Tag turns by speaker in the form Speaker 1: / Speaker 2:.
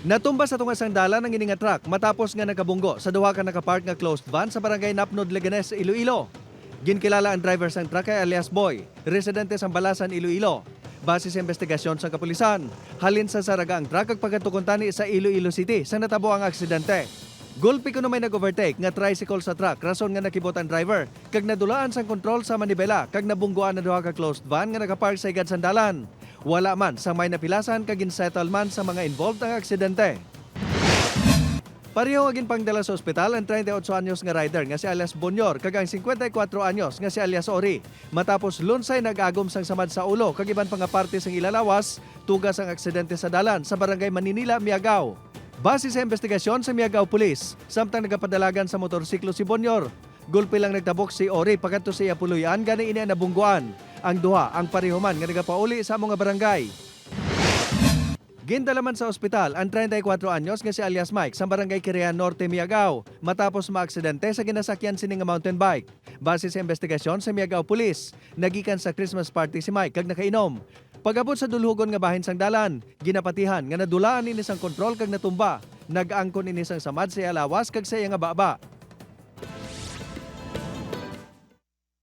Speaker 1: Natumba sa tungas ang dalan ang ini nga truck matapos nga nakabunggo sa duha ka nakapark nga closed van sa barangay Napnod, Leganes, Iloilo. Ginkilala ang driver sang truck kay alias Boy, residente sa Balasan, Iloilo. Base sa investigasyon sa kapulisan, halin sa saraga ang truck ag pagkatukuntani sa Iloilo City sa natabo ang aksidente. Gulpi kuno may nag-overtake nga tricycle sa truck rason nga nakibot ang driver kag nadulaan sang kontrol sa manibela kag nabunggoan na duha ka closed van nga nakapark sa igad sandalan. Wala man sa may napilasan kag insettle man sa mga involved ang aksidente. Pareho agin pangdala sa ospital ang 38 anyos nga rider nga si alias Bonyor kag ang 54 anyos nga si alias Ori. Matapos lunsay nag-agom sang samad sa ulo kag iban pa nga parte sang ilalawas, tugas ang aksidente sa dalan sa barangay Maninila, Miagao. Base sa investigasyon sa Miagao Police, samtang nagapadalagan sa motorsiklo si Bonyor, gulpi lang nagtabok si Ori pagkadto sa iya puluyan gani ini nabungguan. Ang duha ang parehuman nga nagapauli sa mga barangay. Gindala man sa ospital ang 34 anyos nga si alias Mike sa barangay Kirian Norte, Miagao matapos maaksidente sa ginasakyan sini nga mountain bike. Base sa investigasyon sa Miagao Police, nagikan sa Christmas party si Mike kag nakainom. Pag-abot sa dulhugon nga bahin sang dalan, ginapatihan nga nadulaan ini sang kontrol kag natumba. Nag-angkon ini sang samad sa iya lawas kag sa iya nga baba.